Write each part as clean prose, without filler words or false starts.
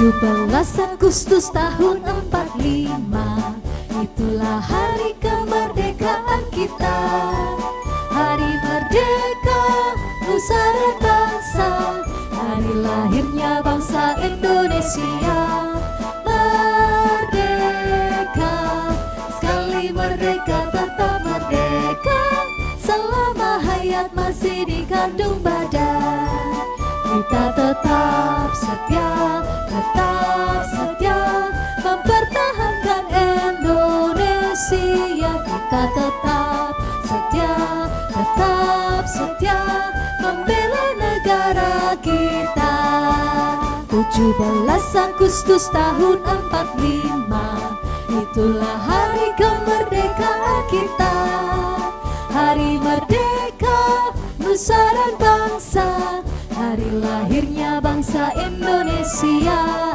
17 Agustus tahun 45, itulah hari kemerdekaan kita. Hari merdeka, nusa dan bangsa, hari lahirnya bangsa Indonesia. Merdeka, sekali merdeka tetap merdeka, selama hayat masih dikandung badan. Kita tetap setia mempertahankan Indonesia. Kita tetap setia membela negara kita. 17 Agustus tahun 45, itulah hari kemerdekaan kita. Hari merdeka, nusa dan bangsa, hari lahirnya bangsa Indonesia.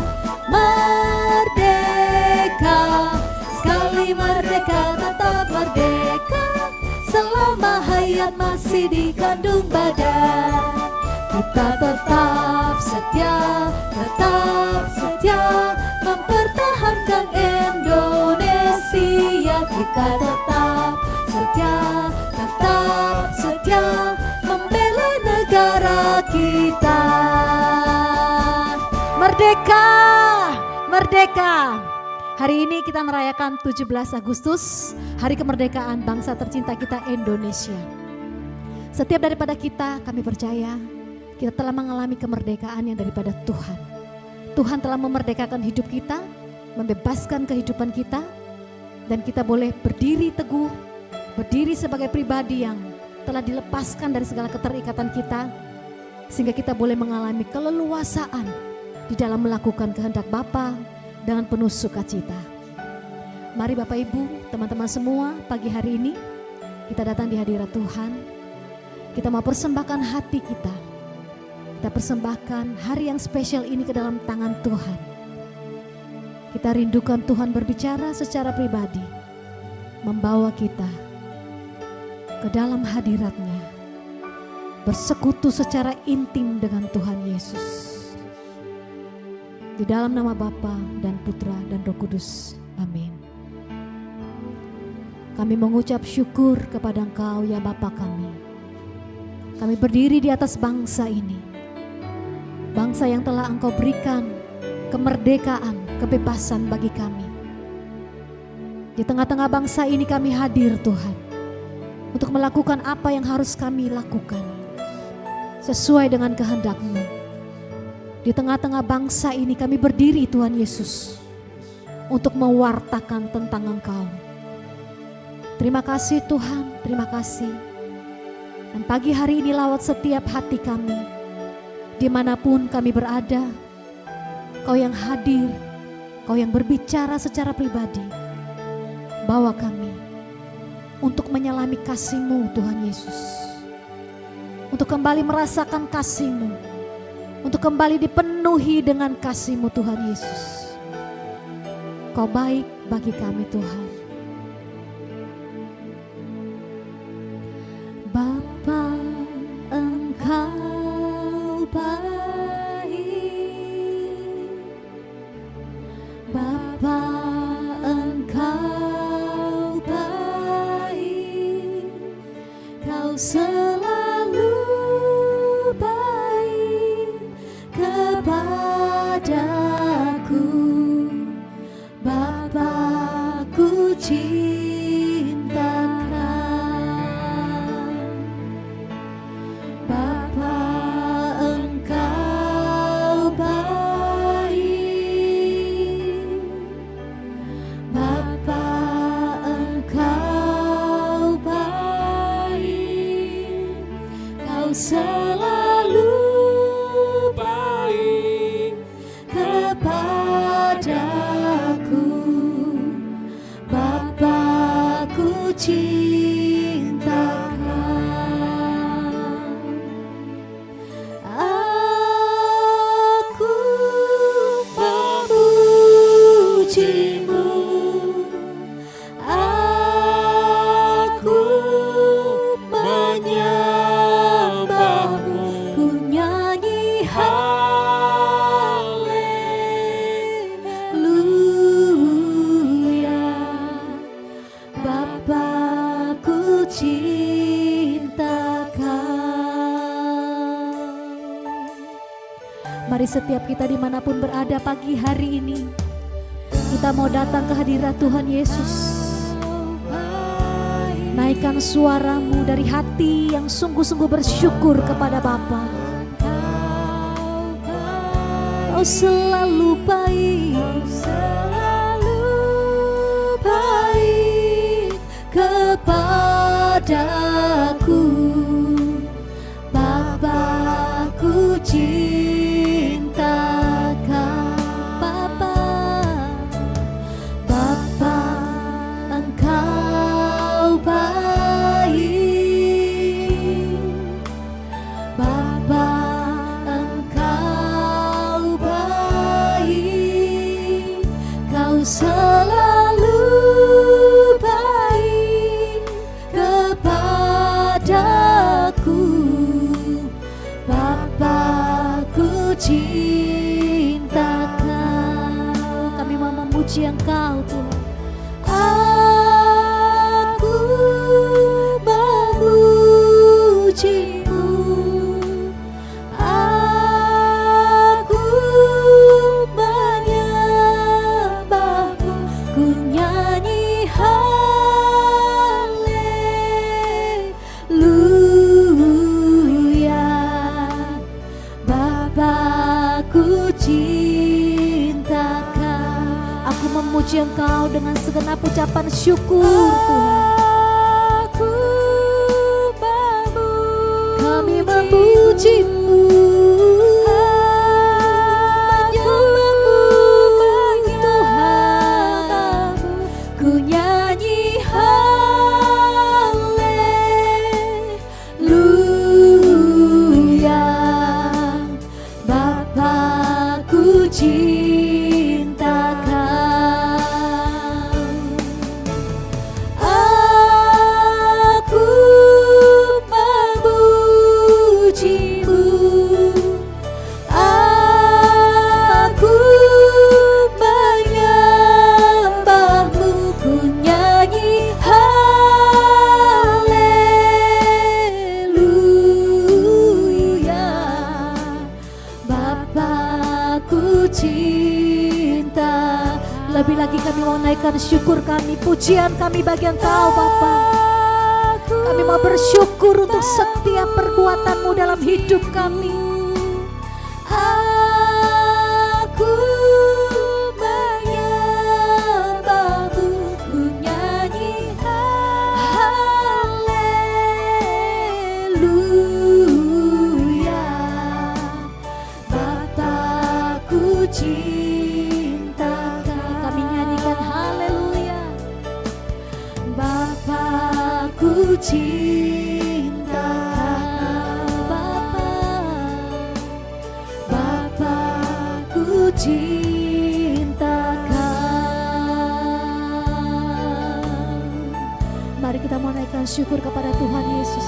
Merdeka, sekali merdeka tetap merdeka, selama hayat masih dikandung badan. Kita tetap setia mempertahankan Indonesia. Kita tetap setia membela negara kita. Merdeka, merdeka. Hari ini kita merayakan 17 Agustus, hari kemerdekaan bangsa tercinta kita Indonesia. Setiap daripada kita, kami percaya kita telah mengalami kemerdekaan yang daripada Tuhan. Tuhan telah memerdekakan hidup kita, membebaskan kehidupan kita, dan kita boleh berdiri teguh, berdiri sebagai pribadi yang telah dilepaskan dari segala keterikatan kita, sehingga kita boleh mengalami keleluasaan di dalam melakukan kehendak Bapa dengan penuh sukacita. Mari Bapak Ibu, teman-teman semua, pagi hari ini kita datang di hadirat Tuhan. Kita mau persembahkan hati kita. Kita persembahkan hari yang spesial ini ke dalam tangan Tuhan. Kita rindukan Tuhan berbicara secara pribadi, membawa kita ke dalam hadirat-Nya, bersekutu secara intim dengan Tuhan Yesus. Di dalam nama Bapa dan Putra dan Roh Kudus. Amin. Kami mengucap syukur kepada Engkau ya Bapa kami. Kami berdiri di atas bangsa ini. Bangsa yang telah Engkau berikan kemerdekaan, kebebasan bagi kami. Di tengah-tengah bangsa ini kami hadir Tuhan, untuk melakukan apa yang harus kami lakukan sesuai dengan kehendak-Mu. Di tengah-tengah bangsa ini kami berdiri Tuhan Yesus, untuk mewartakan tentang Engkau. Terima kasih Tuhan, terima kasih. Dan pagi hari ini lawat setiap hati kami, dimanapun kami berada, Kau yang hadir, Kau yang berbicara secara pribadi. Bawa kami untuk menyelami kasih-Mu Tuhan Yesus, untuk kembali merasakan kasih-Mu, untuk kembali dipenuhi dengan kasih-Mu Tuhan Yesus. Kau baik bagi kami Tuhan. Bapa, Engkau baik. Bapa, Engkau baik. Kau selalu baik kepadaku. Bapa-Ku cintakan. Bapa, Engkau baik. Bapa, Engkau baik. Kau selalu baik kepadaku. Bapa-Ku cintakan. Aku memuji-Mu, aku menyembah-Mu, ku nyanyi haleluya. Mari setiap kita dimanapun berada pagi hari ini, kita mau datang ke hadirat Tuhan Yesus. Naikkan suaramu dari hati yang sungguh-sungguh bersyukur kepada Bapa. Kau selalu baik, kepadaku. Bapa, ku cinta Kau. Bapa, Engkau baik. Bapa, Engkau baik. Kau selalu baik kepadaku. Bapa, ku cinta Kau. Kami mau memuji Engkau Tuhan. Aku memuji-Mu, aku menyembah-Mu, ku nyanyi haleluya. Bapa, ku cinta Kau. Aku memuji Engkau dengan segenap ucapan syukur Tuhan. Kami memuji-Mu, menyembah-Mu Tuhan. Ku nyanyi haleluya. Bapa, ku cinta Kau. Aku memuji-Mu, aku menyembah-Mu, ku nyanyi haleluya. Bapa, ku cinta. Lebih lagi kami mau naikkan syukur kami, pujian kami bagi Engkau Bapa. Kami mau bersyukur untuk setiap perbuatan-Mu dalam hidup kami. Aku menyembah-Mu, ku nyanyi haleluya. Bapa, ku cinta Kau. Kami nyanyikan haleluya. Bapa, ku cinta Bapa. Bapa, ku cinta Kau. Mari kita mau naikkan syukur kepada Tuhan Yesus.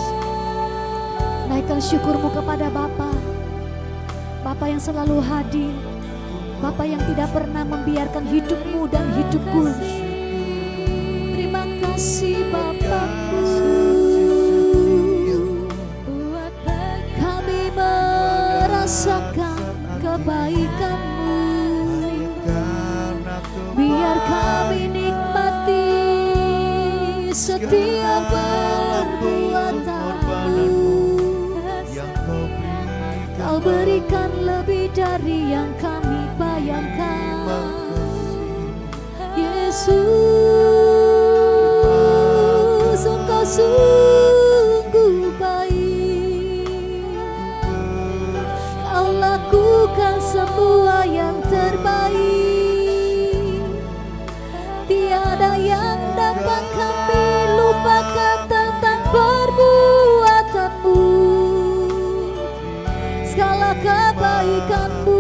Naikkan syukurmu kepada Bapa. Bapa yang selalu hadir. Bapa yang tidak pernah membiarkan hidupmu dan hidupku. Terima kasih Bapakku. Kami merasakan kebaikan-Mu. Biar kami nikmati setiap perbuatan-Mu. Kau berikan lebih dari yang kami bayangkan. Yesus, Engkau sungguh baik. Kau lakukan semua yang terbaik. Tiada yang dapat kami lupakan tentang perbuatan-Mu. Segala kebaikan-Mu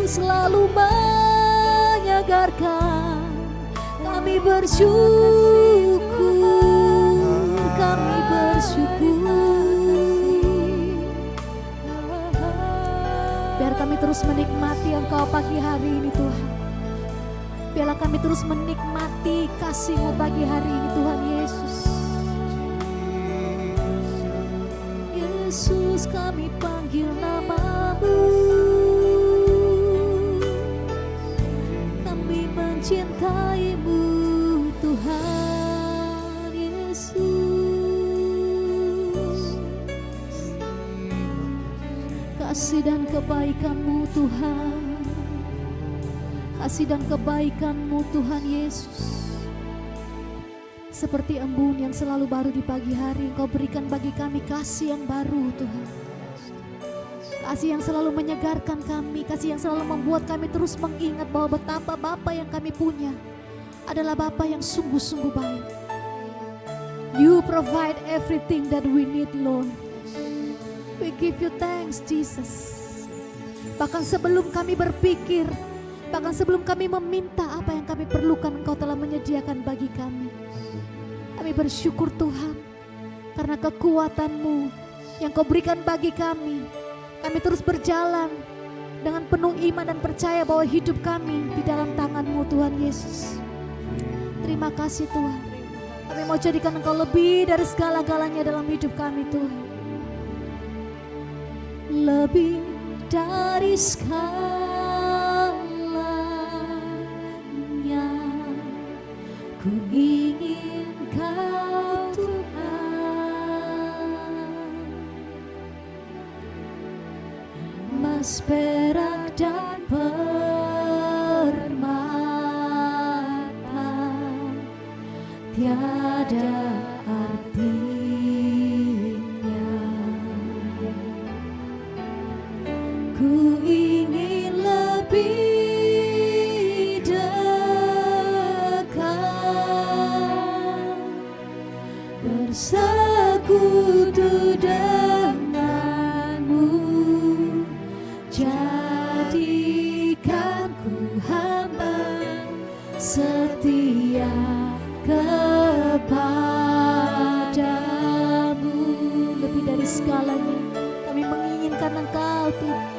selalu menyegarkan. Kami bersyukur, kami bersyukur. Biar kami terus menikmati Engkau pagi hari ini Tuhan. Biarlah kami terus menikmati kasih-Mu pagi hari ini Tuhan Yesus. Yesus, kami panggil nama-Mu. mencintaimu Tuhan Yesus. Kasih dan kebaikan-Mu Tuhan, kasih dan kebaikan-Mu Tuhan Yesus, seperti embun yang selalu baru di pagi hari, Engkau berikan bagi kami kasih yang baru Tuhan. Kasih yang selalu menyegarkan kami, kasih yang selalu membuat kami terus mengingat bahwa betapa Bapa yang kami punya adalah Bapa yang sungguh-sungguh baik. You provide everything that we need, Lord. We give you thanks, Jesus. Bahkan sebelum kami berpikir, bahkan sebelum kami meminta apa yang kami perlukan, Engkau telah menyediakan bagi kami. Kami bersyukur Tuhan, karena kekuatan-Mu yang Kau berikan bagi kami. Kami terus berjalan dengan penuh iman dan percaya bahwa hidup kami di dalam tangan-Mu Tuhan Yesus. Terima kasih Tuhan. Kami mau jadikan Engkau lebih dari segala-galanya dalam hidup kami Tuhan. Lebih dari segalanya, ku ingin Kau Tuhan. Emas, perak dan permata tiada artinya. Ku ingin lebih dekat, bersekutu denganmu. Jadikan ku hamba setia kepadamu. Lebih dari segalanya kami menginginkan Engkau Tuhan.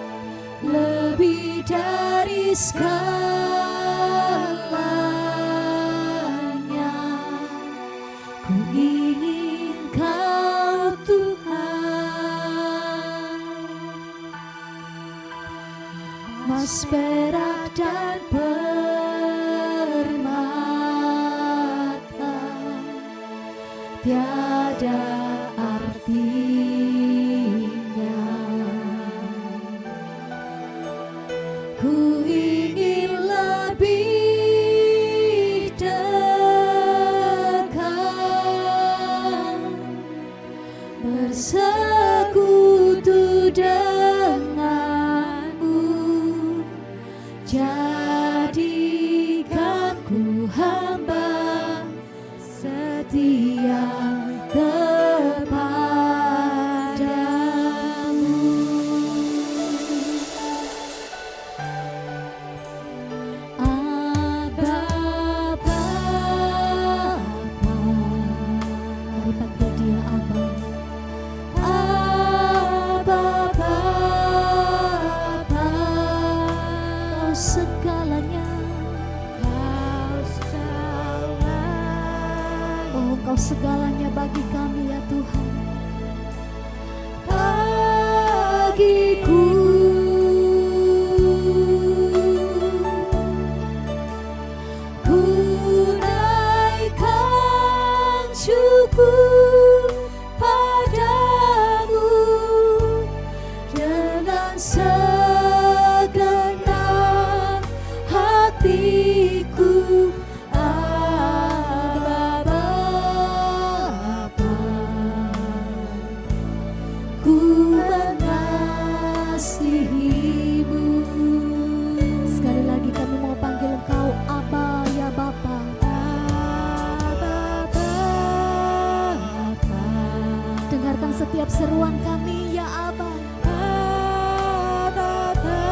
Lebih dari segalanya, ku ingin Kau Tuhan. Emas, perak dan permata tiada artinya. Ku ingin lebih dekat, bersekutu denganmu. Jadikan ku hamba setia kepadamu. Abba Bapa, mari panggil Dia Abba. Abba Bapa, Kau segalanya. Oh, Kau segalanya bagi kami ya Tuhan. Bagiku ku naikkan syukur padamu dengan segenap hatiku. Abba Bapa, ku mengasihimu. Sekali lagi kami mau panggil Engkau Abba ya Bapa. Abba Bapa, dengarkan setiap seruan kami ya Abba. Abba Bapa,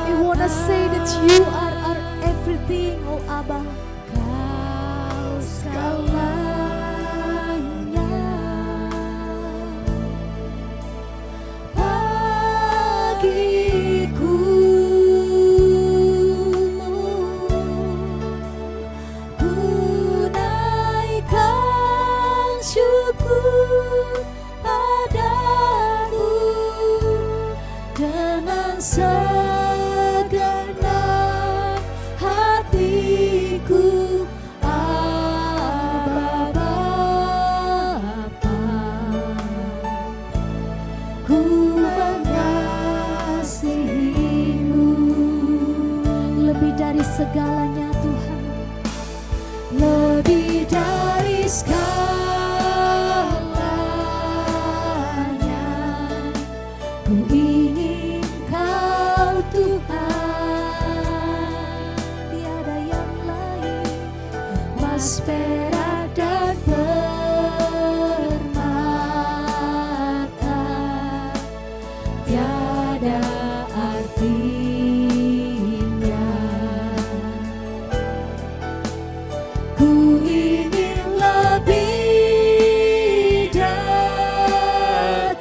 we wanna say that you are our everything, oh Abba. Kau segalanya. Bagiku ku naikkan syukur padamu dengan segenap hati. emas perak dan permata tiada artinya. Ku ingin lebih dekat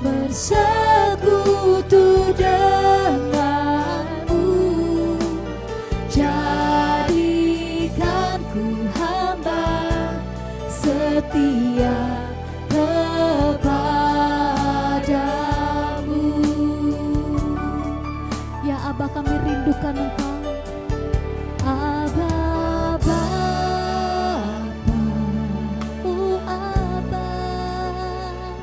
bersekutu denganmu, jadikan ku hamba setia kepadamu. Ya Aba, kami rindukan Engkau. Aba Bapa, oh Aba,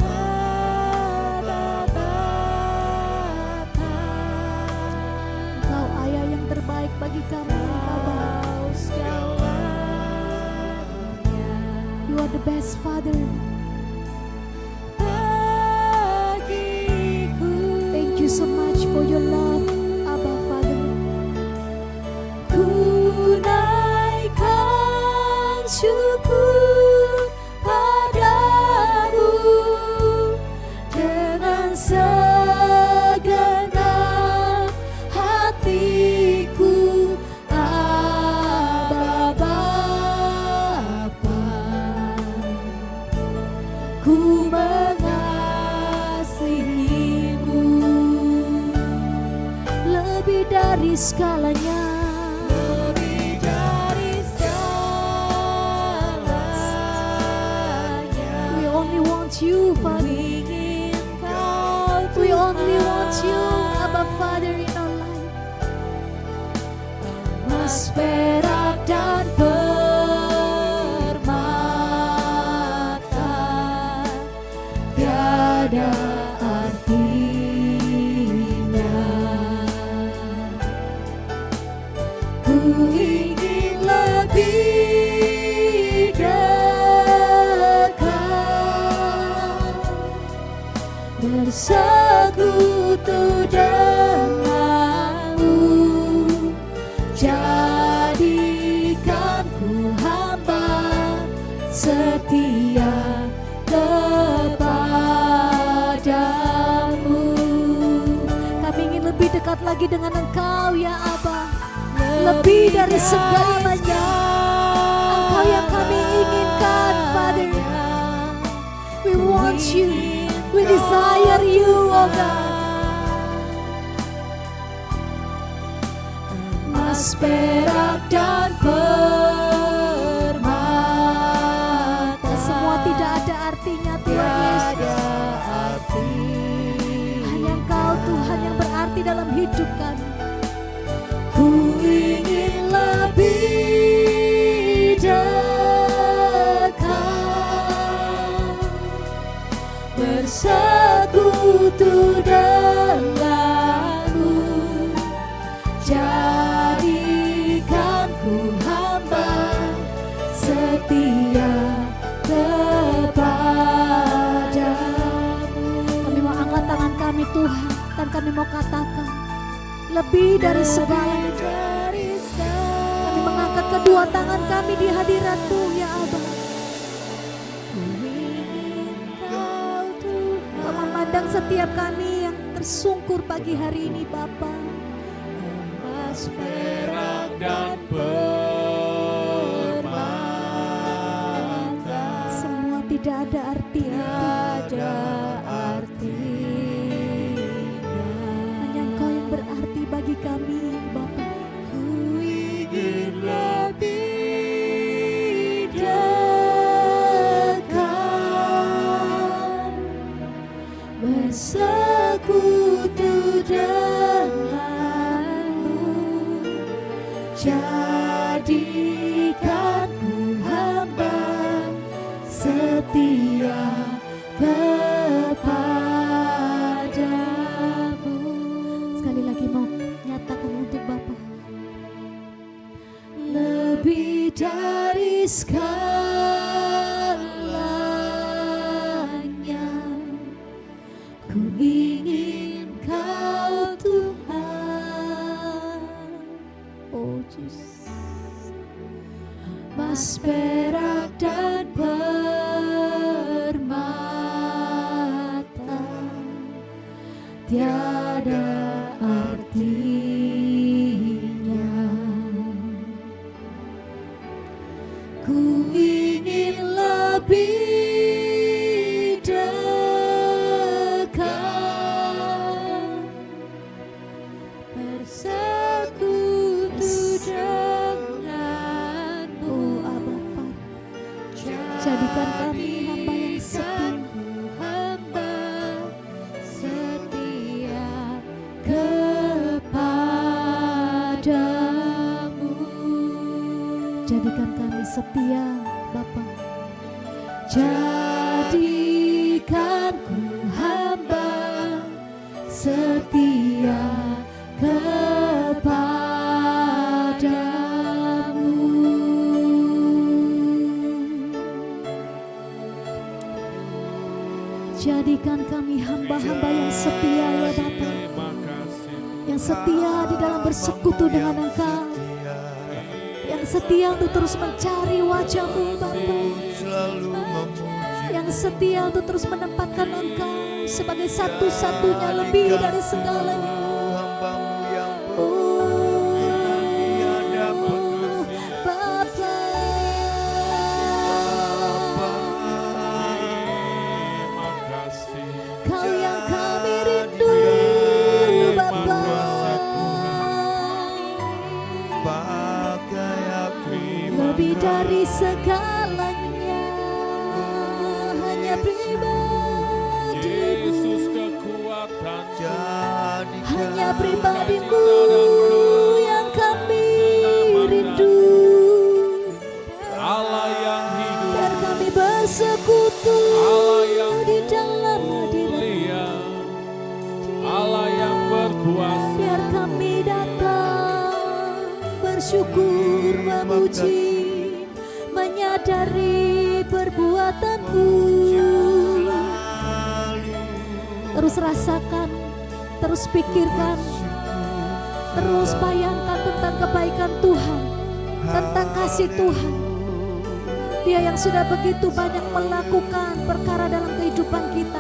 Aba Bapa, Engkau Ayah yang terbaik bagi kami, Aba. You are the best Father. Thank you so much for your love, Abba Father. Ku naikkan syukur padamu dengan segenap hatiku, Abba Bapa. Ku mengasihimu lebih dari segalanya, lebih dari segalanya. We only want you, Father. We only want you, Abba Father, in our life. Emas perak dan permata tiada artinya. Ku ingin lebih dekat bersekutu denganmu, jadikan ku hamba setia kepadamu. Kami ingin lebih dekat lagi dengan Engkau, ya Aba. Lebih dari segalanya, Engkau yang kami inginkan, Father. We want you, we desire you, oh God. Emas perak dan permata semua tidak ada artinya, Tuhan Yesus. Hanya Engkau Tuhan yang berarti dalam hidup kami. Ku ingin lebih dekat bersekutu denganmu, jadikan ku hamba setia kepadamu. Kami mau angkat tangan kami, Tuhan, dan kami mau katakan lebih dari segalanya. Kami mengangkat kedua tangan kami di hadirat-Mu, ya Aba. Kau memandang setiap kami yang tersungkur pagi hari ini, Bapa. Emas perak dan permata semua tidak ada artinya. Hanya Engkau yang berarti bagi kami, Bapa. Ku ingin lebih dekat bersekutu denganmu, jadikan ku hamba setia kepadamu. Sekali lagi mau nyatakan untuk Bapa. Lebih dari segalanya, ku ingin Kau Tuhan. Oh Jesus. Emas, perak dan permata tiada artinya. Ku ingin lebih dekat bersekutu denganmu. Abba Father, jadikan kami hamba yang setia kepadamu. Jadikan kami setia, Bapa. Jadikan ku hamba setia kepadamu. Jadikan kami hamba-hamba yang setia, ya Bapa, yang setia di dalam bersekutu dengan Engkau, yang setia untuk terus mencari wajah-Mu, Bapa, yang setia untuk terus menempatkan Engkau sebagai satu-satunya lebih dari segalanya. Kau yang kami rindu, Bapa. Lebih dari segalanya, hanya pribadimu, hanya pribadimu yang kami rindu. Biar kami bersekutu di dalam hadirat-Mu. Allah yang berkuasa. Biar kami datang bersyukur, memuji, menyadari perbuatan-Mu. Terus rasakan, terus pikirkan, terus bayangkan tentang kebaikan Tuhan, tentang kasih Tuhan. Dia yang sudah begitu banyak melakukan perkara dalam kehidupan kita.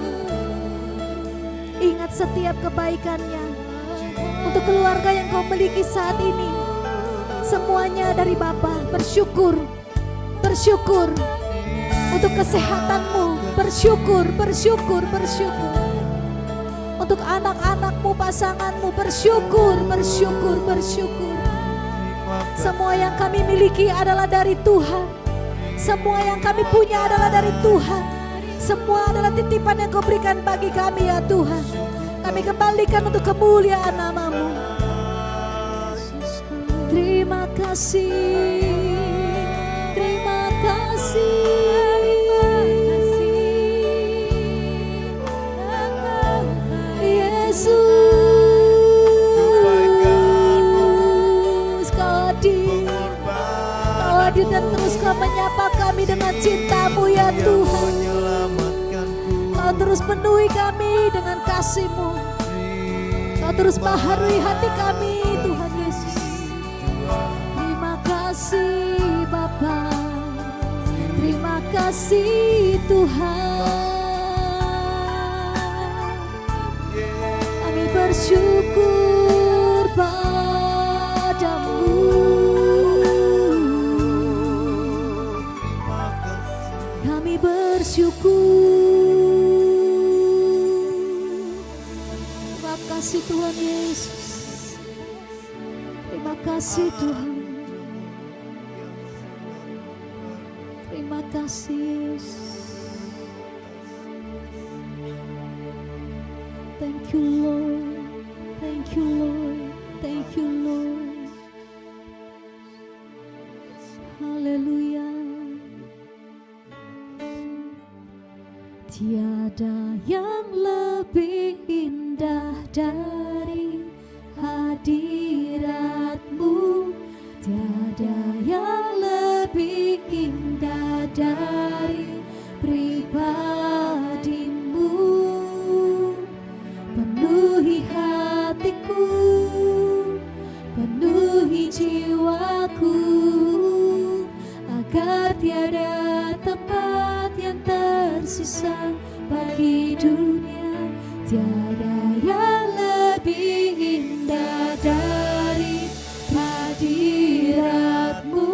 Ingat setiap kebaikannya untuk keluarga yang kau miliki saat ini. Semuanya dari Bapa. Bersyukur, bersyukur untuk kesehatanmu. Bersyukur, bersyukur, bersyukur untuk anak-anakmu, pasanganmu. Bersyukur, bersyukur, bersyukur. Semua yang kami miliki adalah dari Tuhan. Semua yang kami punya adalah dari Tuhan. Semua adalah titipan yang Kau berikan bagi kami, ya Tuhan. Kami kembalikan untuk kemuliaan nama-Mu. Terima kasih, terima kasih, Yesus. Kau hadir dan terus Kau menyapa kami dengan cinta-Mu, ya Tuhan. Kau terus penuhi kami dengan kasih-Mu. Kau terus baharui hati kami, Tuhan Yesus. Terima kasih Bapa, terima kasih Tuhan. Kami bersyukur padamu. Kami bersyukur. Terima kasih Tuhan Yesus. Terima kasih Tuhan. Terima kasih Yesus. Thank you Lord. Thank you Lord. Thank you Lord. Haleluya. Tiada yang lebih indah dari hadirat-Mu. Tiada yang lebih indah dari pribadi-Mu. Penuhi hatiku, penuhi penuhi jiwaku, agar tiada tempat yang tersisa bagi dunia. Tiada yang lebih indah dari hadirat-Mu,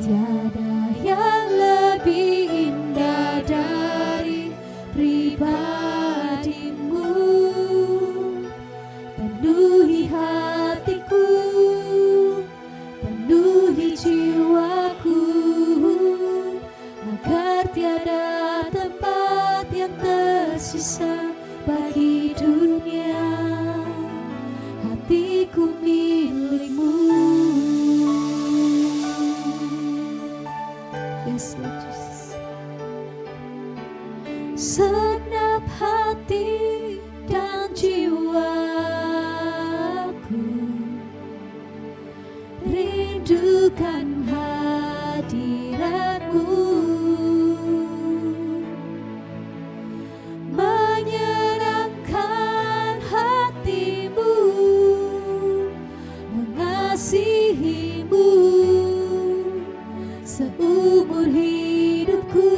tiada yang lebih indah dari pribadi-Mu. Penuhi hatiku, penuhi jiwaku, agar tiada tempat yang tersisa bagi dunia. Hatiku milik-Mu. Yes, Lord Jesus. Segenap hati dan jiwaku rindukan hadirat-Mu, menyenangkan hati-Mu, mengasihi-Mu seumur hidupku.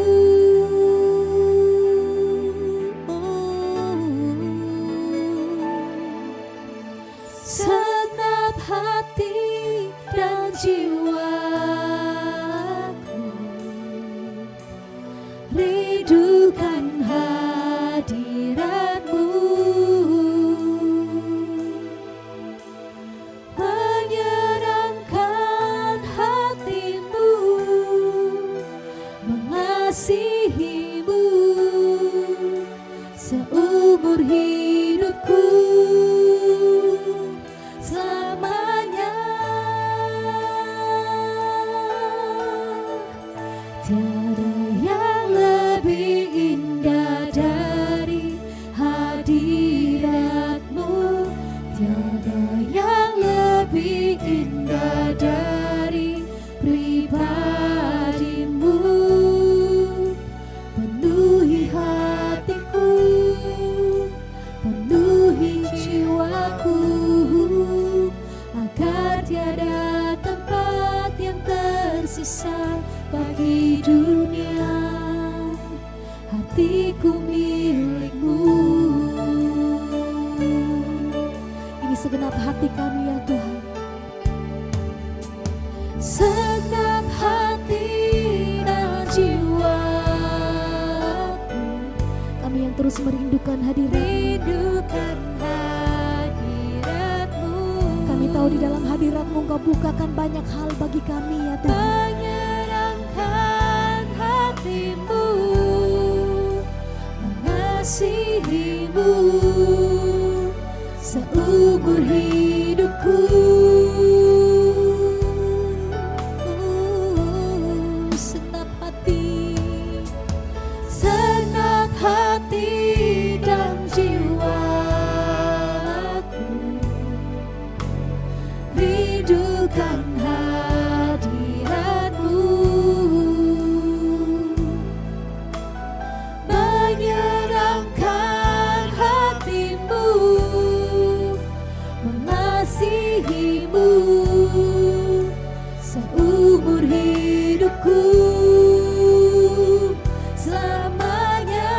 Segenap hati dan jiwaku rindukan hadirat-Mu, menyenangkan hati-Mu, mengasihi-Mu seumur hidupku. Selamanya tiada yang lebih indah dari hadirat-Mu, tiada yang lebih indah dari pribadi-Mu. Penuhi hatiku, penuhi jiwaku, agar tiada tempat yang tersisa bagi dunia. Hatiku milik-Mu. Ini segenap hati kami ya Tuhan. Segenap hati dan jiwaku, kami yang terus merindukan hadirat-Mu. Kami tahu di dalam hadirat-Mu Engkau bukakan banyak hal bagi kami ya Tuhan. Menyenangkan hati-Mu, mengasihi-Mu seumur hidupku. Segenap hati, segenap hati dan jiwaku rindukan hadirat-Mu, menyenangkan hati-Mu, mengasihi-Mu seumur hidupku. Selamanya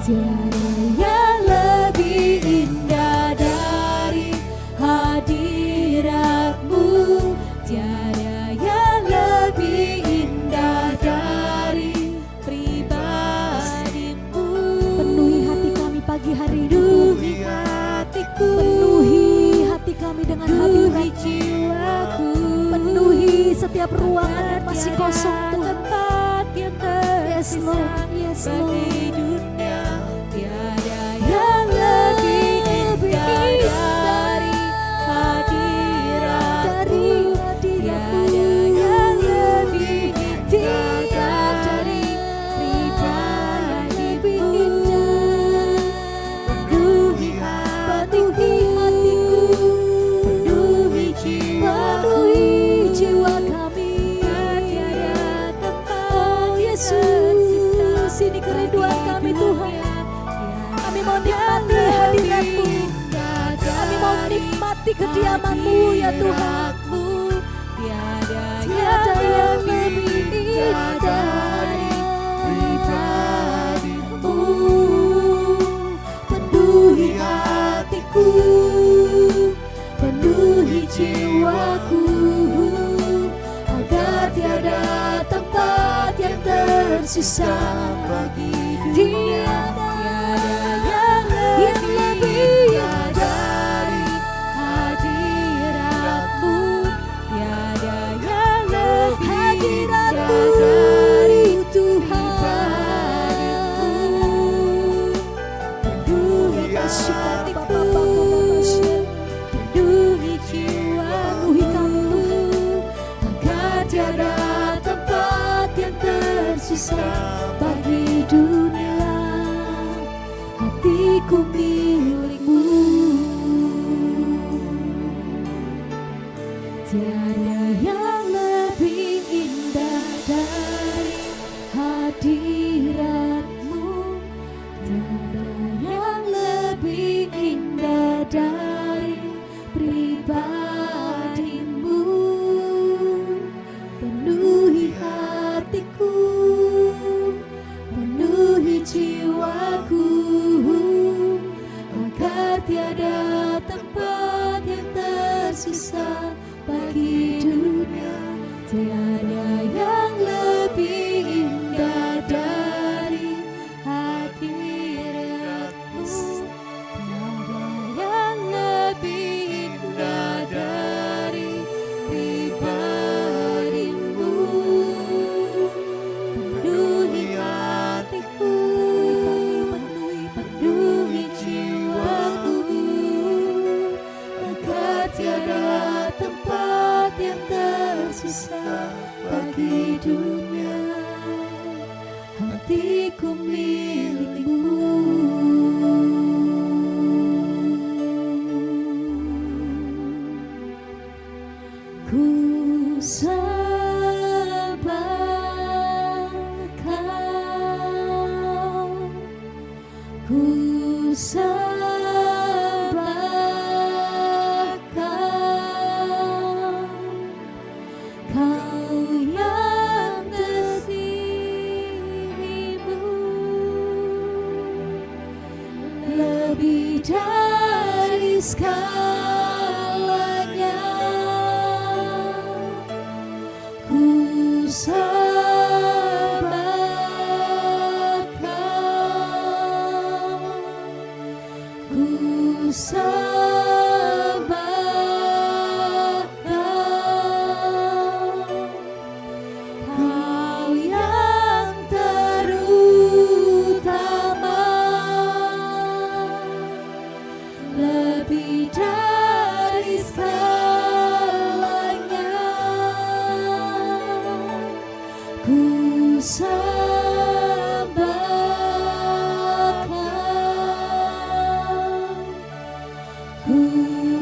tiada yang lebih indah dari hadirat-Mu, tiada yang lebih indah dari pribadi-Mu. Penuhi hati kami pagi hari ini, penuhi hatiku, penuhi hati kami dengan hadirat-Mu, penuhi setiap ruangan yang masih kosong Tuhan. Yes Lord, yes Lord. Tiada yang lebih indah dari hadirat-Mu, tiada yang lebih indah dari pribadi-Mu. Penuhi hatiku, penuhi jiwa kami. Tiada tempat, Yesus, ini kerinduan kami Tuhan. Kami mau nikmati hadirat-Mu, kami mau nikmati kediaman-Mu ya Tuhan. jiwaku, agar tiada tempat yang tersisa bagi dunia. Tiada yang lebih dari hadiratmu, tiada yang lebih hadiratmu dari Tuhan. Penuhi hatiku, penuhi jiwaku, agar tiada tempat yang tersisa bagi dunia. Hatiku milikmu, tiada yang lebih indah dari hadiratmu, tiada yang lebih indah dari pribadimu. Penuhi hatiku, penuhi jiwaku, agar tiada tempat yang tersisa bagi dunia. Tiada yang lebih indah dari hadiratmu, tiada yang lebih indah dari pribadimu. Penuhi hatiku, penuhi jiwaku, agar tiada tempat yang tersisa bagi dunia. Hatiku milikmu. Ku sembah Kau, ku sembah Kau, Kau yang kasih-Mu lebih dari segalanya. Ku sembah Kau, ku sembah Kau, Kau yang terutama, lebih dari segalanya. Ku sembah Kau, ku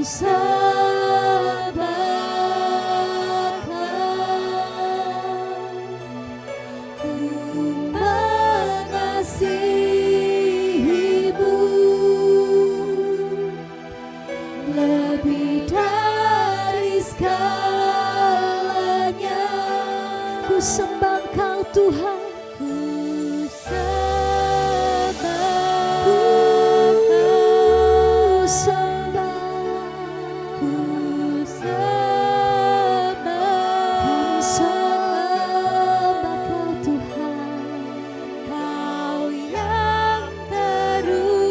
sembah Kau, ku mengasihi-Mu lebih dari segalanya. Ku sembah Engkau Tuhan, ku sembah, ku sembah, ku sembah, kami sembah Kau Tuhan, Kau yang terutama,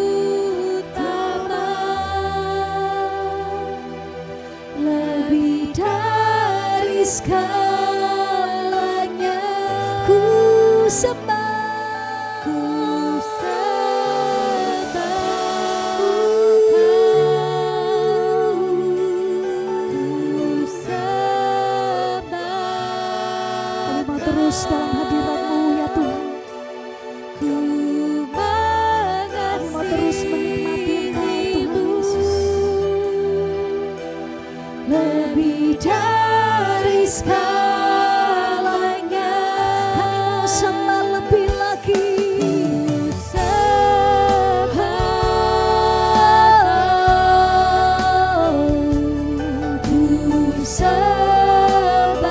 lebih dari segalanya. Ku sembah, ku sembah Kau, ku sembah. Kami mau terus dalam hadirat-Mu ya Tuhan. Ku mengasihi, kami mau terus menikmati Engkau Tuhan Yesus, lebih dari segalanya. Kami mau sembah lebih lagi. Ku sembah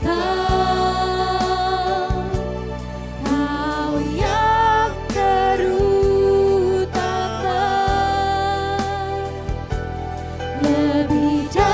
Kau, Kau yang terutama, lebih dari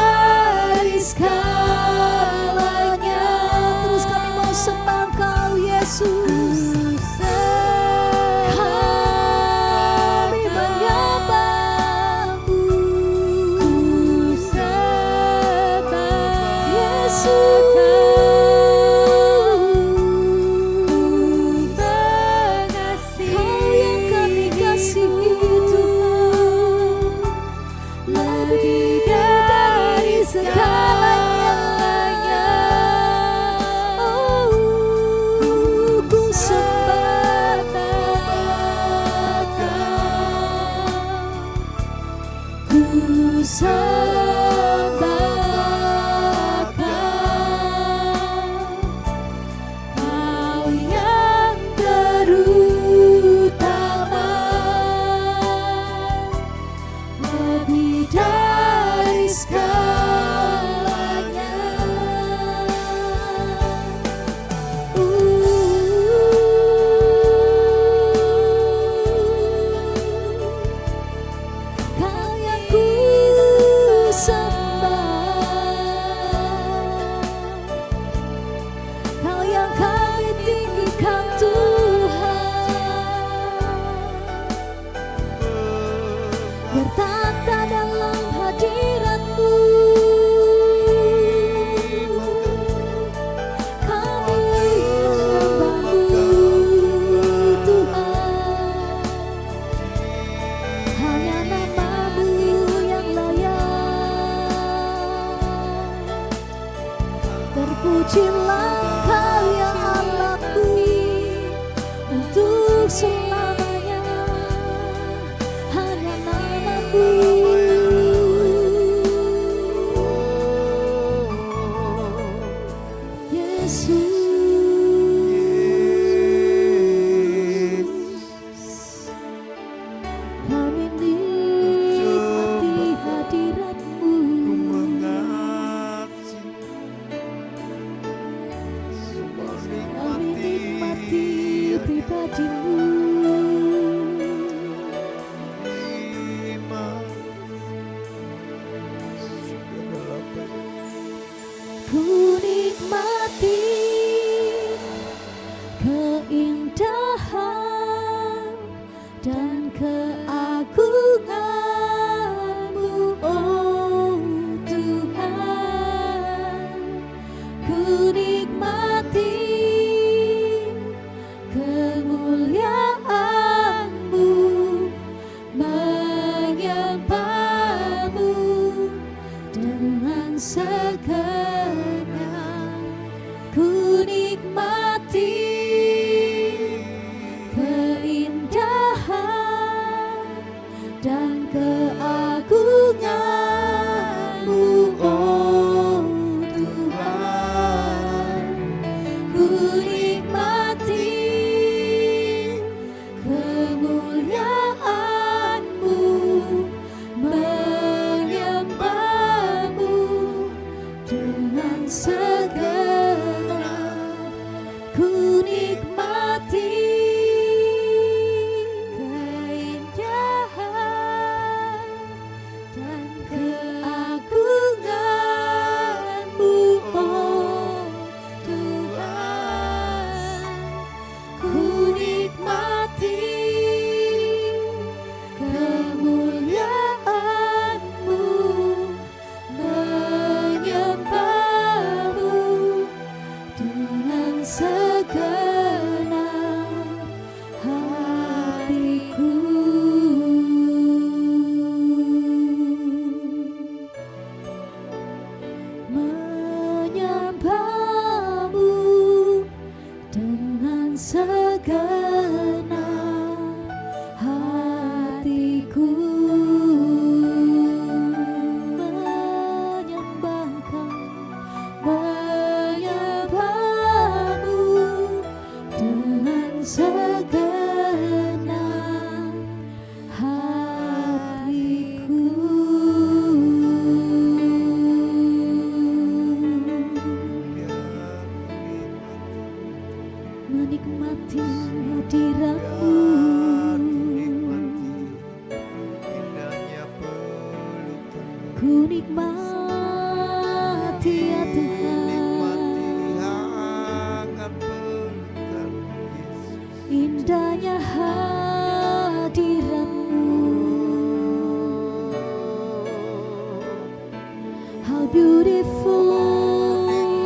Beautiful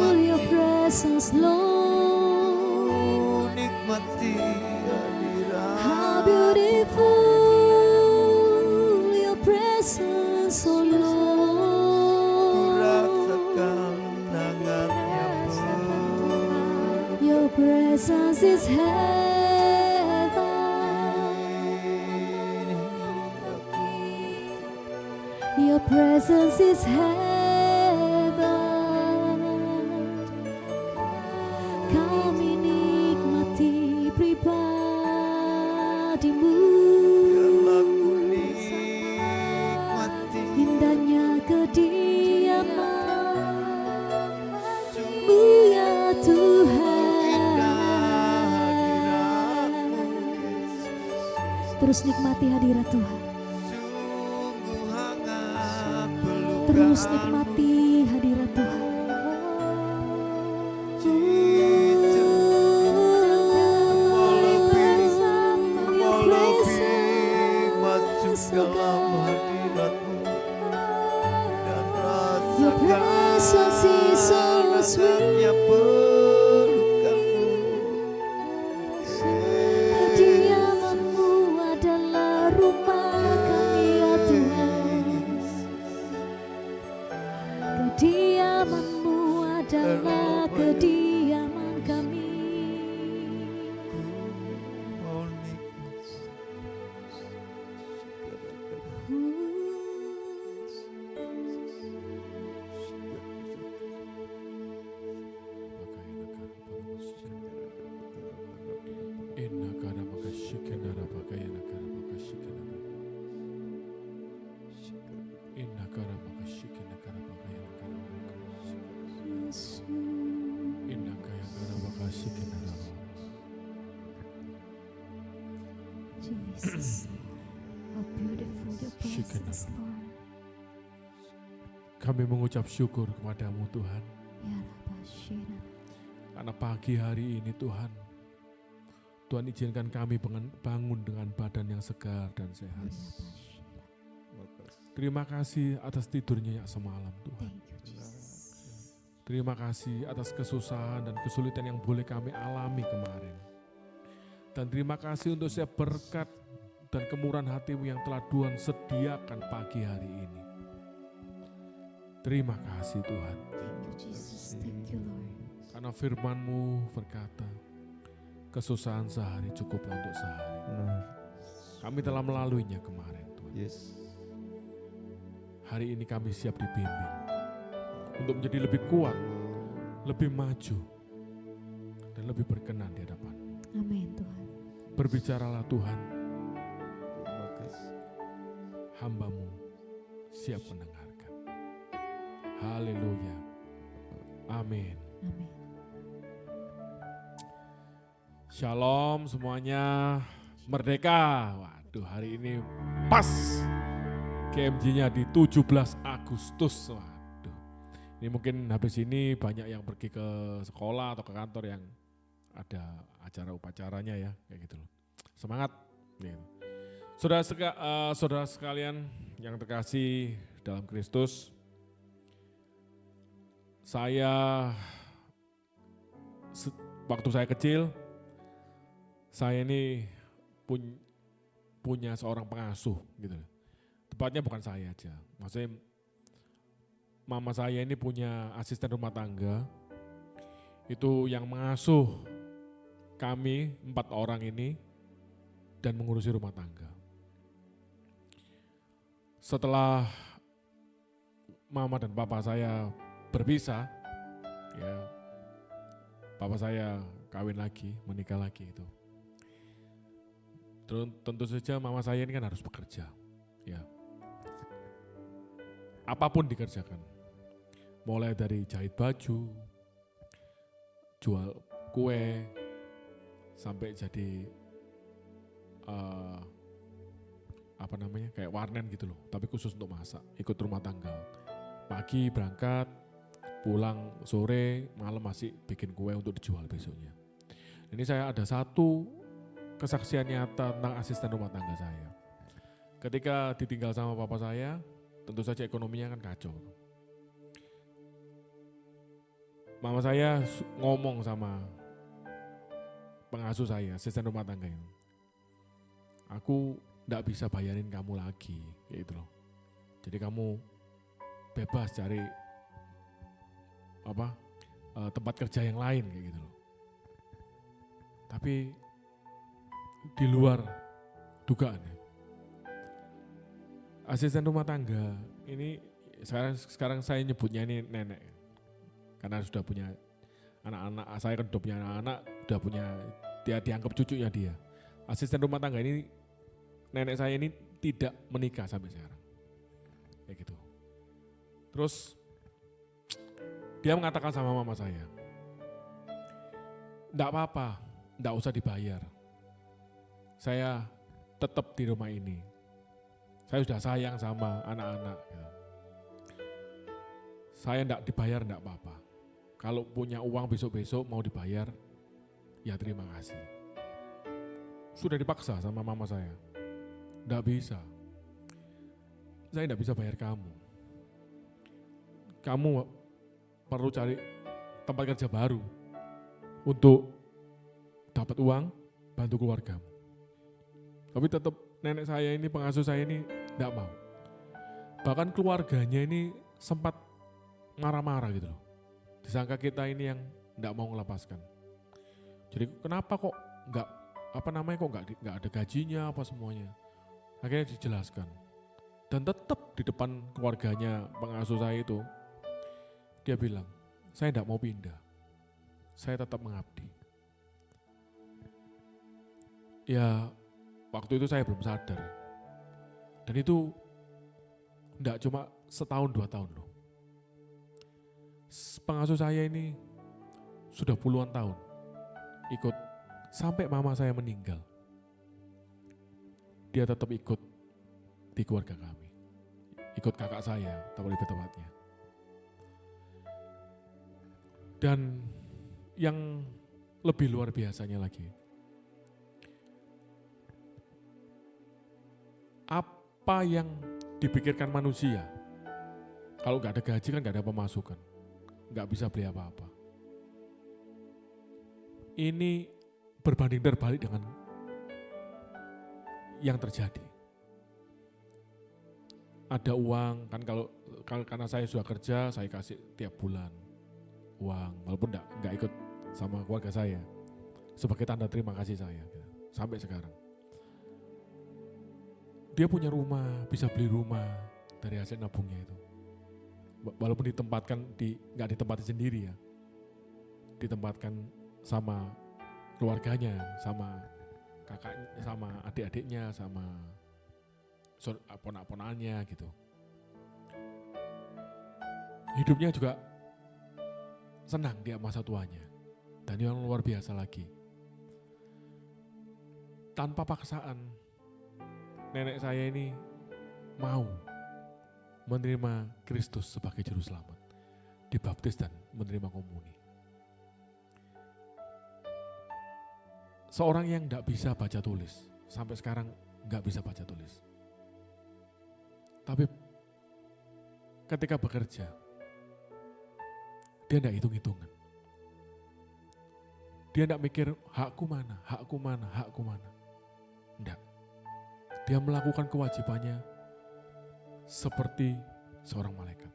presence, Lord. Nikmati hadirat. How beautiful your presence, oh Lord. Rasakan hangatnya peluk. Your presence is heaven. Your presence is heaven. Kami nikmati pribadimu. Biarlah ku nikmati Indahnya kediaman-Mu ya Tuhan. indah hadirat-Mu, Yesus. Terus nikmati hadirat Tuhan. Sungguh hangat pelukan. Terus nikmati hadirat Tuhan. Masuk dalam hadirat-Mu dan Your rasakan presence is so sweet. hangatnya pelukan-Mu. Kediaman-Mu adalah rumah kami ya Tuhan. Kediaman-Mu adalah kediaman kami. Mau nikmat. Jesus, how beautiful your presence, Lord. Kami mengucap syukur kepadamu Tuhan. Ya Rabba Shira. Karena pagi hari ini Tuhan, Tuhan izinkan kami bangun dengan badan yang segar dan sehat. Terima kasih atas tidurnya yang semalam Tuhan. Thank you, Jesus. Terima kasih atas kesusahan dan kesulitan yang boleh kami alami kemarin. Dan terima kasih untuk setiap berkat dan kemurahan hati-Mu yang telah Tuhan sediakan pagi hari ini. Terima kasih Tuhan. Thank you, Jesus. Thank you, Lord. Karena firman-Mu berkata, kesusahan sehari cukuplah untuk sehari. Kami telah melaluinya kemarin Tuhan. Yes. Hari ini kami siap dibimbing untuk menjadi lebih kuat, lebih maju, dan lebih berkenan di hadapan. Amin Tuhan. Berbicaralah Tuhan, Terima kasih. hamba-Mu siap mendengarkan. Haleluya. Amin. Amin. Shalom semuanya, merdeka. Waduh, hari ini pas KMJ-nya di 17 Agustus. Waduh, ini mungkin habis ini banyak yang pergi ke sekolah atau ke kantor yang ada acara upacaranya ya, kayak gitu loh. Semangat. Gitu. Saudara sekalian yang terkasih dalam Kristus, waktu saya kecil, saya ini punya seorang pengasuh gitu. Tepatnya bukan saya aja, maksudnya mama saya ini punya asisten rumah tangga, itu yang mengasuh kami 4 orang ini dan mengurusi rumah tangga. Setelah mama dan papa saya berpisah, ya, papa saya kawin lagi, menikah lagi itu. Tentu saja mama saya ini kan harus bekerja, ya. Apapun dikerjakan, mulai dari jahit baju, jual kue, sampai jadi kayak warnen gitu loh, tapi khusus untuk masak, ikut rumah tangga. Pagi berangkat, pulang sore, malam masih bikin kue untuk dijual besoknya. Ini saya ada satu kesaksian nyata tentang asisten rumah tangga saya. Ketika ditinggal sama papa saya, tentu saja ekonominya kan kacau. Mama saya ngomong sama pengasuh saya, asisten rumah tangga ini. Aku nggak bisa bayarin kamu lagi, kayak gitu loh. Jadi kamu bebas cari tempat kerja yang lain kayak gitu loh. Tapi di luar dugaan ya. Asisten rumah tangga ini sekarang saya nyebutnya ini nenek. Karena sudah punya anak-anak, saya kan udah punya anak-anak, udah punya, dia dianggap cucunya dia. Asisten rumah tangga ini, nenek saya ini tidak menikah sampai sekarang. Kayak gitu. Terus dia mengatakan sama mama saya, enggak apa-apa, enggak usah dibayar. Saya tetap di rumah ini. Saya sudah sayang sama anak-anak. Saya enggak dibayar, enggak apa-apa. Kalau punya uang besok-besok mau dibayar, ya terima kasih. Sudah dipaksa sama mama saya. Enggak bisa. Saya enggak bisa bayar kamu. Kamu perlu cari tempat kerja baru untuk dapat uang, bantu keluargamu. Tapi tetap nenek saya ini, pengasuh saya ini enggak mau. Bahkan keluarganya ini sempat marah-marah gitu loh. Disangka kita ini yang enggak mau melepaskan. Jadi kenapa kok enggak ada gajinya apa semuanya. Akhirnya dijelaskan. Dan tetap di depan keluarganya pengasuh saya itu, dia bilang, saya enggak mau pindah. Saya tetap mengabdi. Ya waktu itu saya belum sadar. Dan itu enggak cuma setahun 2 tahun loh. Pengasuh saya ini sudah puluhan tahun ikut sampai mama saya meninggal. Dia tetap ikut di keluarga kami. Ikut kakak saya, lebih tepatnya. Dan yang lebih luar biasanya lagi, apa yang dipikirkan manusia, kalau nggak ada gaji kan nggak ada pemasukan, nggak bisa beli apa-apa. Ini berbanding terbalik dengan yang terjadi. Ada uang kan, kalau karena saya sudah kerja, saya kasih tiap bulan uang, walaupun nggak ikut sama keluarga saya, sebagai tanda terima kasih saya sampai sekarang. Dia punya rumah, bisa beli rumah dari hasil nabungnya itu. Walaupun nggak ditempatkan sendiri ya, ditempatkan sama keluarganya, sama kakaknya, sama adik-adiknya, sama ponak-ponaknya gitu. Hidupnya juga senang dia masa tuanya. Dan yang luar biasa lagi, tanpa paksaan, nenek saya ini mau menerima Kristus sebagai juru selamat, dibaptis dan menerima komuni. Seorang yang tidak bisa baca tulis, sampai sekarang nggak bisa baca tulis. Tapi ketika bekerja, dia tidak hitung-hitungan. Dia tidak mikir hakku mana, hakku mana, hakku mana. Tidak. Dia melakukan kewajibannya seperti seorang malaikat.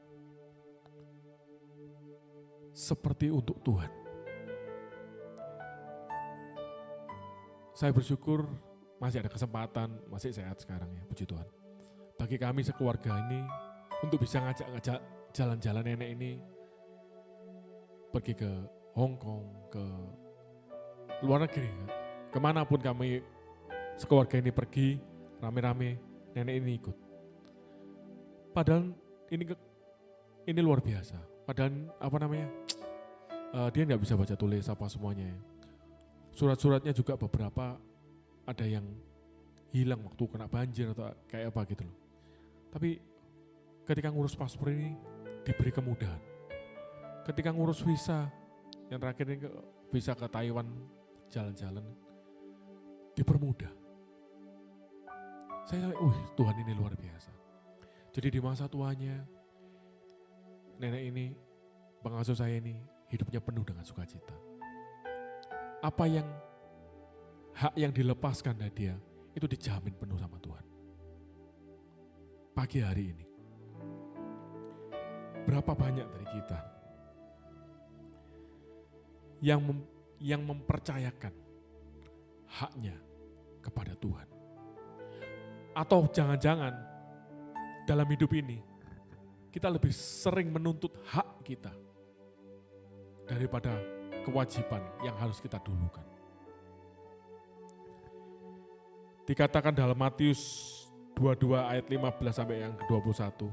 Seperti untuk Tuhan. Saya bersyukur masih ada kesempatan, masih sehat sekarang ya, puji Tuhan. Bagi kami sekeluarga ini, untuk bisa ngajak jalan-jalan nenek ini, pergi ke Hong Kong, ke luar negeri, kemanapun kami sekeluarga ini pergi, rame-rame, nenek ini ikut. Padahal ini luar biasa. Padahal dia nggak bisa baca tulis apa semuanya. Surat-suratnya juga beberapa ada yang hilang waktu kena banjir atau kayak apa gitu loh. Tapi ketika ngurus paspor ini diberi kemudahan. Ketika ngurus visa, yang terakhir ini bisa ke Taiwan jalan-jalan, dipermudah. Saya Tuhan ini luar biasa. Jadi di masa tuanya, nenek ini, pengasuh saya ini hidupnya penuh dengan sukacita. Apa yang hak yang dilepaskan dari dia itu dijamin penuh sama Tuhan. Pagi hari ini, berapa banyak dari kita yang mempercayakan haknya kepada Tuhan? Atau jangan-jangan dalam hidup ini kita lebih sering menuntut hak kita daripada kewajiban yang harus kita dulukan. Dikatakan dalam Matius 22 ayat 15 sampai yang ke-21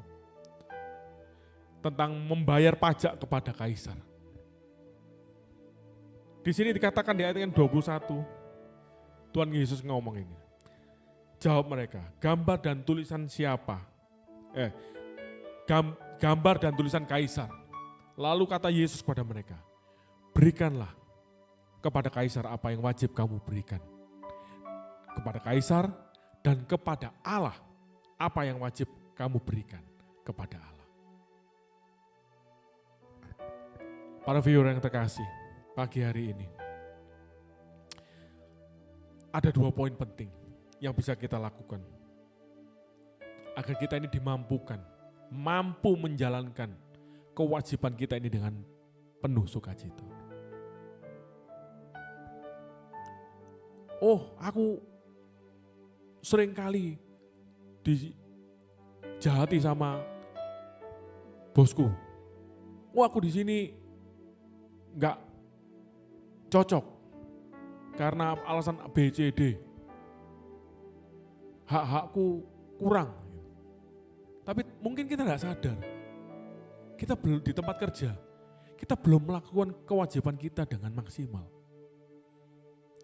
tentang membayar pajak kepada kaisar. Di sini dikatakan di ayat yang 21, Tuhan Yesus ngomong ini. Jawab mereka, gambar dan tulisan siapa? Gambar dan tulisan kaisar. Lalu kata Yesus kepada mereka, berikanlah kepada kaisar apa yang wajib kamu berikan. Kepada kaisar dan kepada Allah apa yang wajib kamu berikan kepada Allah. Para viewer yang terkasih, pagi hari ini ada 2 poin penting yang bisa kita lakukan agar kita ini dimampukan, mampu menjalankan kewajiban kita ini dengan penuh sukacita. Oh, aku seringkali dijahati sama bosku. Oh, aku di sini nggak cocok karena alasan B, C, D. Hak-hakku kurang. Tapi mungkin kita nggak sadar. Kita belum di tempat kerja. Kita belum melakukan kewajiban kita dengan maksimal.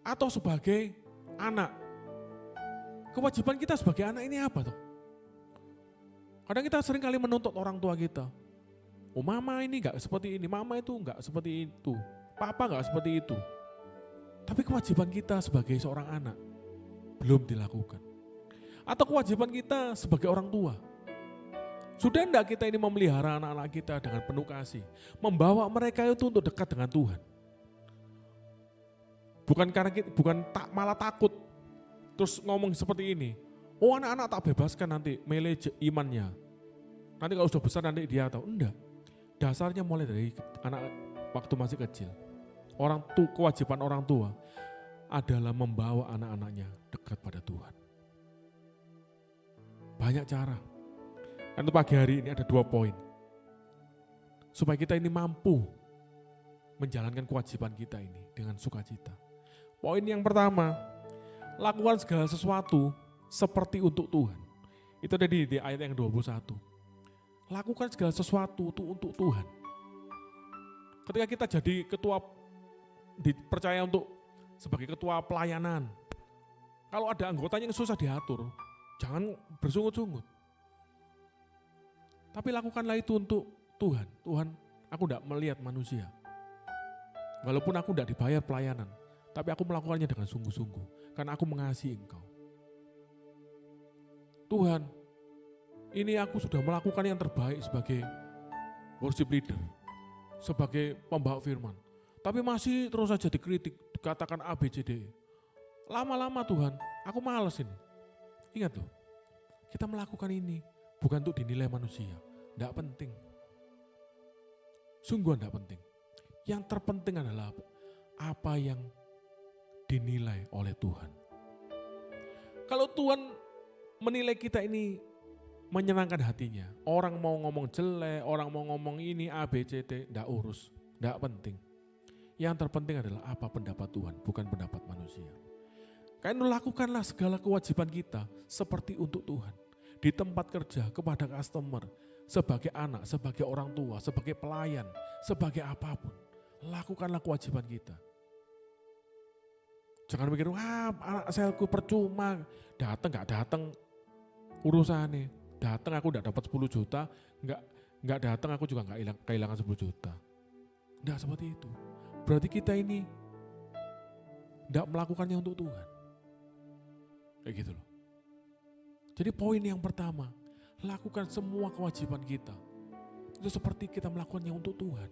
Atau sebagai anak. Kewajiban kita sebagai anak ini apa tuh? Kadang kita sering kali menuntut orang tua kita. Oh, mama ini gak seperti ini, mama itu gak seperti itu, papa gak seperti itu. Tapi kewajiban kita sebagai seorang anak belum dilakukan. Atau kewajiban kita sebagai orang tua. Sudah enggak kita ini memelihara anak-anak kita dengan penuh kasih. Membawa mereka itu untuk dekat dengan Tuhan. Malah takut. Terus ngomong seperti ini, oh anak-anak tak bebaskan nanti milih imannya. Nanti kalau sudah besar nanti dia tahu. Enggak, dasarnya mulai dari anak waktu masih kecil. Kewajiban orang tua adalah membawa anak-anaknya dekat pada Tuhan. Banyak cara. Dan untuk pagi hari ini ada 2 poin. Supaya kita ini mampu menjalankan kewajiban kita ini dengan sukacita. Poin yang pertama, lakukan segala sesuatu seperti untuk Tuhan. Itu tadi di ayat yang 21. Lakukan segala sesuatu untuk Tuhan. Ketika kita jadi ketua, dipercaya untuk sebagai ketua pelayanan. Kalau ada anggotanya yang susah diatur, jangan bersungut-sungut. Tapi lakukanlah itu untuk Tuhan. Tuhan, aku tidak melihat manusia. Walaupun aku tidak dibayar pelayanan, tapi aku melakukannya dengan sungguh-sungguh. Karena aku mengasihi Engkau. Tuhan, ini aku sudah melakukan yang terbaik sebagai worship leader. Sebagai pembawa firman. Tapi masih terus saja dikritik, dikatakan A, B, C, D. Lama-lama Tuhan, aku malas ini. Ingat loh, kita melakukan ini bukan untuk dinilai manusia. Tidak penting. Sungguh tidak penting. Yang terpenting adalah apa yang dinilai oleh Tuhan. Kalau Tuhan menilai kita ini menyenangkan hatinya, orang mau ngomong jelek, orang mau ngomong ini A, B, C, D, tidak urus, tidak penting. Yang terpenting adalah apa pendapat Tuhan, bukan pendapat manusia. Karena lakukanlah segala kewajiban kita seperti untuk Tuhan. Di tempat kerja, kepada customer, sebagai anak, sebagai orang tua, sebagai pelayan, sebagai apapun. Lakukanlah kewajiban kita. Jangan mikir, anak selku percuma, gak datang urusannya. Datang aku gak dapat 10 juta, gak datang aku juga gak kehilangan 10 juta. Tidak seperti itu. Berarti kita ini gak melakukannya untuk Tuhan. Kayak gitu loh. Jadi poin yang pertama, lakukan semua kewajiban kita. Itu seperti kita melakukannya untuk Tuhan.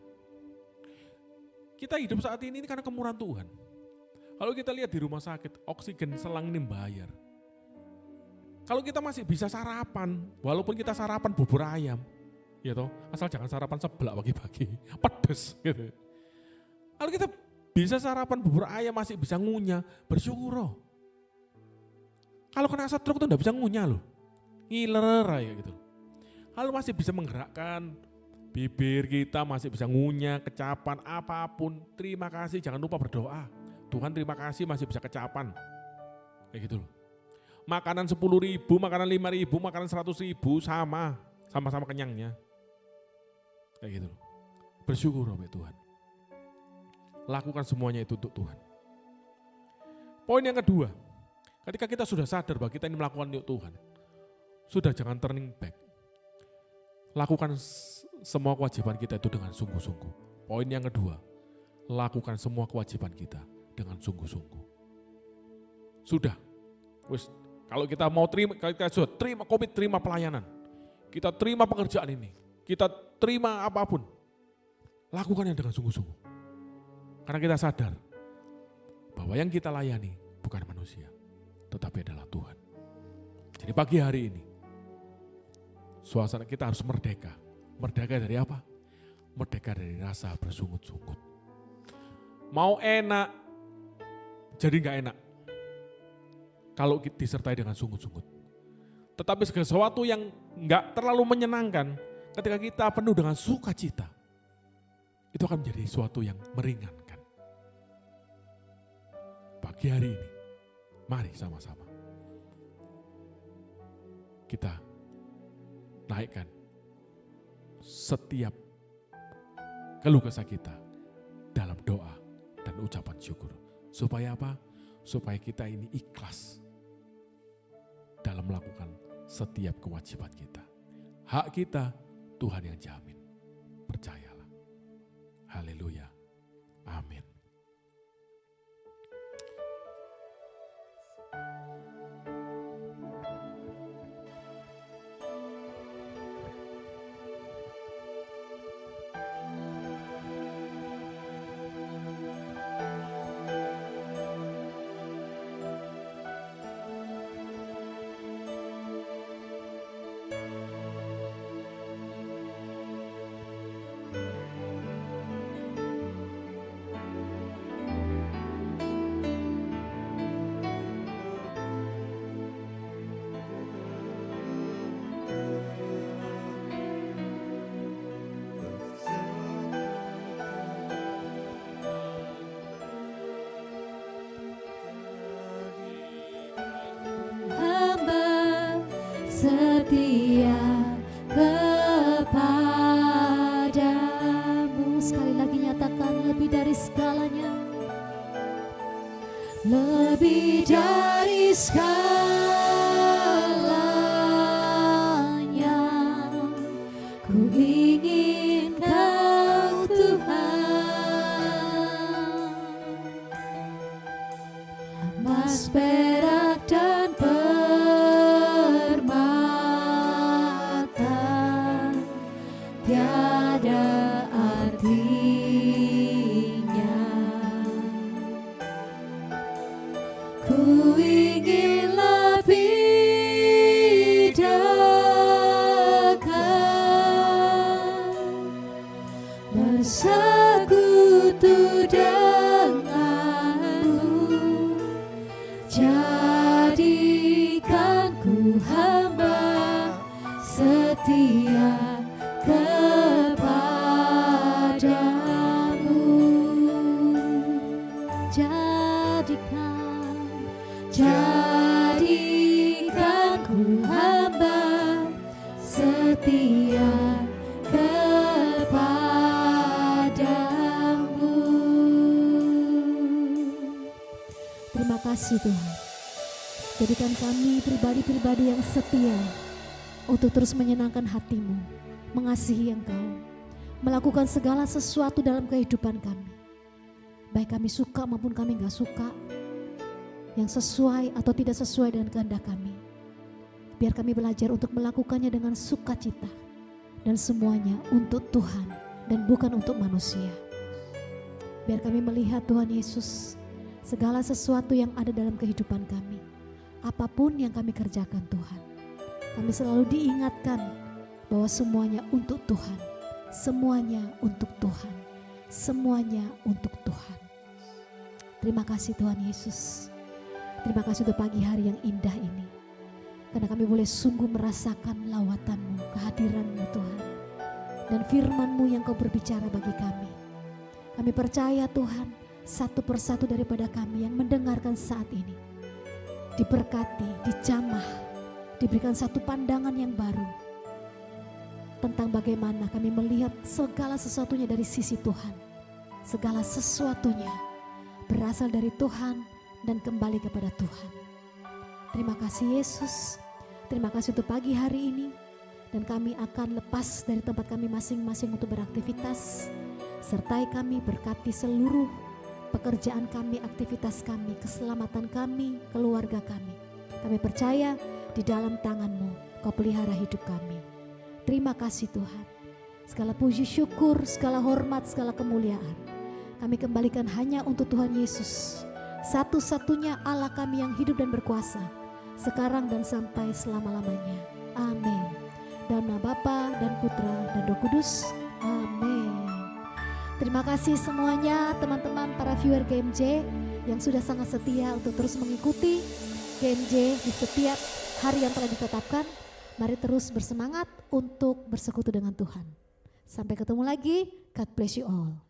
Kita hidup saat ini karena kemurahan Tuhan. Kalau kita lihat di rumah sakit, oksigen selang ini bayar. Kalau kita masih bisa sarapan, walaupun kita sarapan bubur ayam, ya toh, asal jangan sarapan seblak pagi-pagi, pedes gitu. Kalau kita bisa sarapan bubur ayam masih bisa ngunyah, bersyukur loh. Kalau kena stroke tuh enggak bisa ngunyah loh, ngiler aja gitu. Kalau masih bisa menggerakkan bibir kita, masih bisa ngunyah, kecapan, apapun, terima kasih, jangan lupa berdoa. Tuhan terima kasih masih bisa kecapan, kayak gitu loh. Makanan 10.000, makanan 5.000, makanan 100.000 sama-sama kenyangnya. Kayak gitu loh. Bersyukur sama Tuhan. Lakukan semuanya itu untuk Tuhan. Poin yang kedua, ketika kita sudah sadar bahwa kita ini melakukan untuk Tuhan, sudah jangan turning back. Lakukan semua kewajiban kita itu dengan sungguh-sungguh. Poin yang kedua, lakukan semua kewajiban kita dengan sungguh-sungguh. Sudah, wis. Kalau kita mau terima, kita sudah terima komit, terima pelayanan, kita terima pekerjaan ini, kita terima apapun, lakukannya dengan sungguh-sungguh. Karena kita sadar bahwa yang kita layani bukan manusia, tetapi adalah Tuhan. Jadi pagi hari ini, suasana kita harus merdeka. Merdeka dari apa? Merdeka dari rasa bersungut-sungut. Mau enak, jadi gak enak. Kalau disertai dengan sungut-sungut. Tetapi segala sesuatu yang enggak terlalu menyenangkan, ketika kita penuh dengan sukacita, itu akan menjadi sesuatu yang meringankan. Pagi hari ini, mari sama-sama kita naikkan setiap keluh kesah kita dalam doa dan ucapan syukur. Supaya apa? Supaya kita ini ikhlas dalam melakukan setiap kewajiban kita. Hak kita Tuhan yang jamin. Percayalah. Haleluya. Amin. Setia kepadamu. Sekali lagi nyatakan, lebih dari segalanya, lebih dari segalanya, ku ingin Kau Tuhan. Emas, perak dan tiada artinya. Ku ingin lebih dekat, bersekutu denganmu. Jadikan ku hamba setia kepadamu. Jadikan ku hamba setia kepadamu. Terima kasih Tuhan. Jadikan kami pribadi-pribadi yang setia untuk terus menyenangkan hati-Mu, mengasihi Engkau, melakukan segala sesuatu dalam kehidupan kami. Baik kami suka maupun kami gak suka, yang sesuai atau tidak sesuai dengan kehendak kami. Biar kami belajar untuk melakukannya dengan sukacita, dan semuanya untuk Tuhan dan bukan untuk manusia. Biar kami melihat Tuhan Yesus, segala sesuatu yang ada dalam kehidupan kami, apapun yang kami kerjakan Tuhan, kami selalu diingatkan bahwa semuanya untuk Tuhan, semuanya untuk Tuhan, semuanya untuk Tuhan. Terima kasih Tuhan Yesus. Terima kasih untuk pagi hari yang indah ini. Karena kami boleh sungguh merasakan lawatan-Mu, kehadiran-Mu Tuhan. Dan firman-Mu yang Kau berbicara bagi kami. Kami percaya Tuhan, satu persatu daripada kami yang mendengarkan saat ini diberkati, dijamah, diberikan satu pandangan yang baru tentang bagaimana kami melihat segala sesuatunya dari sisi Tuhan. Segala sesuatunya berasal dari Tuhan dan kembali kepada Tuhan. Terima kasih Yesus. Terima kasih untuk pagi hari ini. Dan kami akan lepas dari tempat kami masing-masing untuk beraktivitas. Sertai kami, berkati seluruh pekerjaan kami, aktivitas kami, keselamatan kami, keluarga kami. Kami percaya di dalam tangan-Mu Kau pelihara hidup kami. Terima kasih Tuhan. Segala puji syukur, segala hormat, segala kemuliaan kami kembalikan hanya untuk Tuhan Yesus, satu-satunya Allah kami yang hidup dan berkuasa, sekarang dan sampai selama-lamanya. Amin. Dalam nama Bapa dan Putra dan Roh Kudus. Amin. Terima kasih semuanya teman-teman para viewer GMJ yang sudah sangat setia untuk terus mengikuti GMJ di setiap hari yang telah ditetapkan. Mari terus bersemangat untuk bersekutu dengan Tuhan. Sampai ketemu lagi. God bless you all.